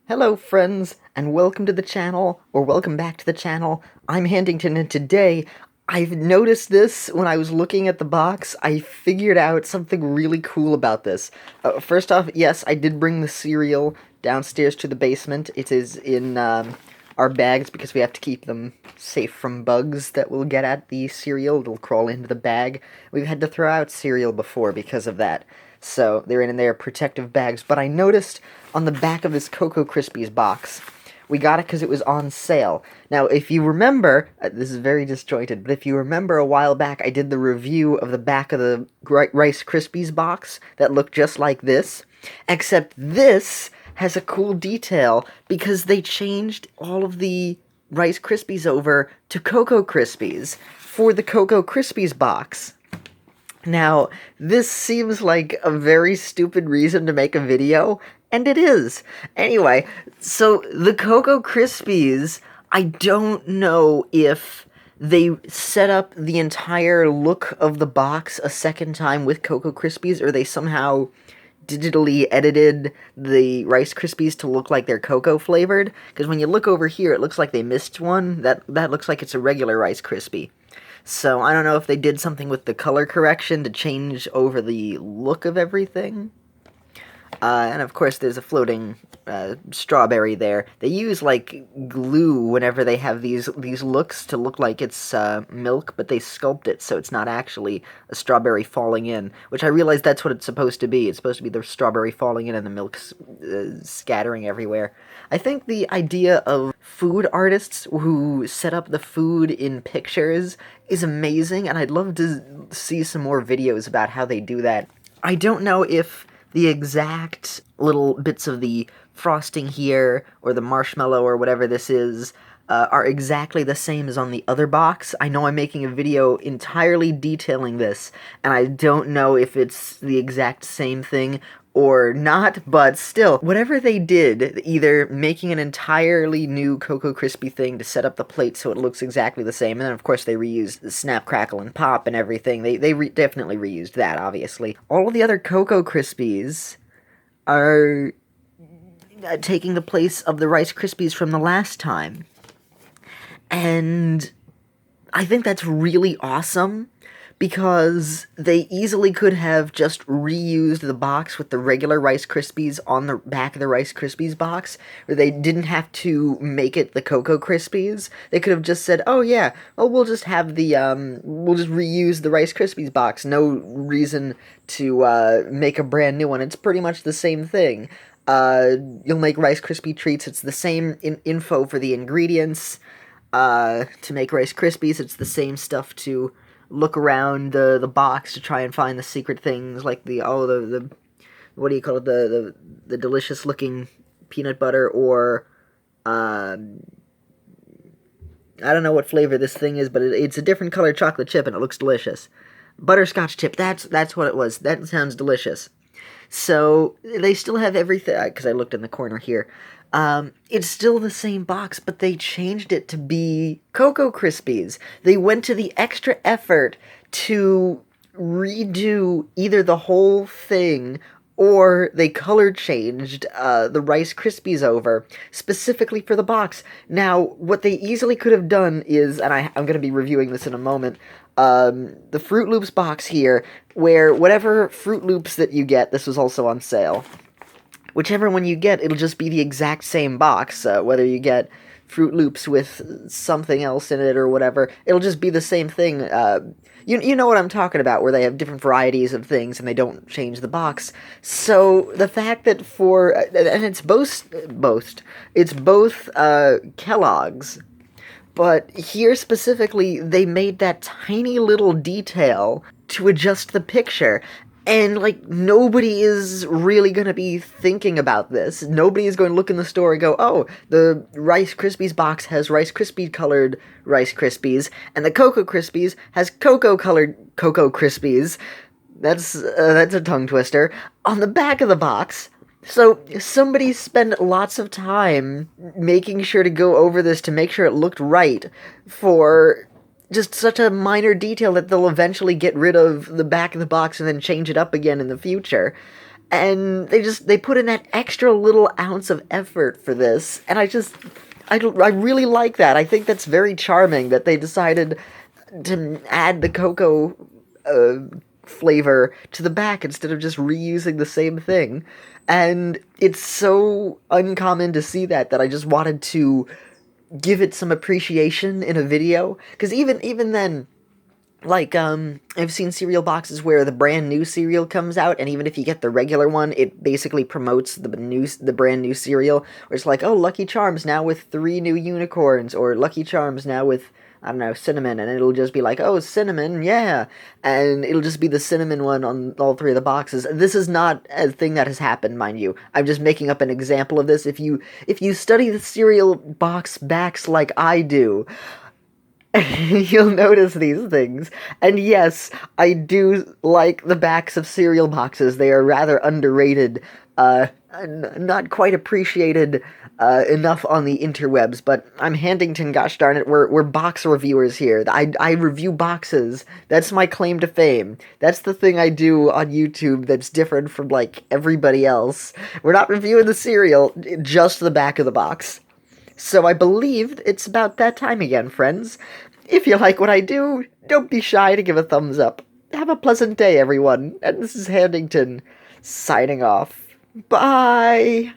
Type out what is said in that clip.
Hello friends, and welcome to the channel, or welcome back to the channel. I'm Handington, and today I've noticed this when I was looking at the box. I figured out something really cool about this. First off, yes, I did bring the cereal downstairs to the basement. It is in our bags because we have to keep them safe from bugs that will get at the cereal. It'll crawl into the bag. We've had to throw out cereal before because of that. So they're in their protective bags. But I noticed on the back of this Cocoa Krispies box, we got it because it was on sale. Now, if you remember, this is very disjointed, but if you remember a while back, I did the review of the back of the Rice Krispies box that looked just like this, except this has a cool detail because they changed all of the Rice Krispies over to Cocoa Krispies for the Cocoa Krispies box. Now, this seems like a very stupid reason to make a video, and it is. Anyway, so the Cocoa Krispies, I don't know if they set up the entire look of the box a second time with Cocoa Krispies, or they somehow digitally edited the Rice Krispies to look like they're cocoa flavored, because when you look over here, it looks like they missed one. That looks like it's a regular Rice Krispie. So I don't know if they did something with the color correction to change over the look of everything. And of course there's a floating strawberry there. They use like glue whenever they have these looks to look like it's milk, but they sculpt it so it's not actually a strawberry falling in, which I realize that's what it's supposed to be. It's supposed to be the strawberry falling in and the milk scattering everywhere. I think the idea of food artists who set up the food in pictures is amazing, and I'd love to see some more videos about how they do that. I don't know if the exact little bits of the frosting here, or the marshmallow, or whatever this is, are exactly the same as on the other box. I know I'm making a video entirely detailing this, and I don't know if it's the exact same thing or not, but still, whatever they did, either making an entirely new Cocoa Krispie thing to set up the plate so it looks exactly the same, and then of course they reused the Snap, Crackle, and Pop and everything. They definitely reused that, obviously. All of the other Cocoa Krispies are taking the place of the Rice Krispies from the last time. And I think that's really awesome, because they easily could have just reused the box with the regular Rice Krispies on the back of the Rice Krispies box, where they didn't have to make it the Cocoa Krispies. They could have just said, oh yeah, well we'll just have the, we'll just reuse the Rice Krispies box. No reason to, make a brand new one. It's pretty much the same thing. You'll make Rice Krispie treats. It's the same info for the ingredients, to make Rice Krispies. It's the same stuff to look around the box to try and find the secret things, like the what do you call it, the delicious looking peanut butter, or I don't know what flavor this thing is, but it's a different color chocolate chip and it looks delicious. Butterscotch chip, that's what it was. That sounds delicious. So they still have everything, because I looked in the corner here. It's still the same box, but they changed it to be Cocoa Krispies. They went to the extra effort to redo either the whole thing, or they color changed the Rice Krispies over, specifically for the box. Now, what they easily could have done is, and I'm going to be reviewing this in a moment, the Fruit Loops box here, where whatever Fruit Loops that you get, this was also on sale. Whichever one you get, it'll just be the exact same box, whether you get Fruit Loops with something else in it or whatever, it'll just be the same thing. You know what I'm talking about, where they have different varieties of things and they don't change the box. So the fact that and it's both Kellogg's, but here specifically, they made that tiny little detail to adjust the picture. And, like, nobody is really going to be thinking about this. Nobody is going to look in the store and go, oh, the Rice Krispies box has Rice Krispie-colored Rice Krispies, and the Cocoa Krispies has cocoa-colored Cocoa Krispies. That's a tongue twister. On the back of the box, so somebody spent lots of time making sure to go over this to make sure it looked right for just such a minor detail that they'll eventually get rid of the back of the box and then change it up again in the future. and they put in that extra little ounce of effort for this, and I really like that. I think that's very charming that they decided to add the cocoa uh, flavor to the back instead of just reusing the same thing. And it's so uncommon to see that I just wanted to give it some appreciation in a video. Because even then, like, I've seen cereal boxes where the brand new cereal comes out, and even if you get the regular one, it basically promotes the brand new cereal, where it's like, oh, Lucky Charms now with 3 new unicorns, or Lucky Charms now with, I don't know, cinnamon, and it'll just be like, oh, cinnamon, yeah, and it'll just be the cinnamon one on all 3 of the boxes. This is not a thing that has happened, mind you. I'm just making up an example of this. If you study the cereal box backs like I do, you'll notice these things. And yes, I do like the backs of cereal boxes. They are rather underrated, not quite appreciated enough on the interwebs, but I'm Handington, gosh darn it, we're box reviewers here. I review boxes. That's my claim to fame. That's the thing I do on YouTube that's different from, like, everybody else. We're not reviewing the cereal, just the back of the box. So I believe it's about that time again, friends. If you like what I do, don't be shy to give a thumbs up. Have a pleasant day, everyone. And this is Handington, signing off. Bye!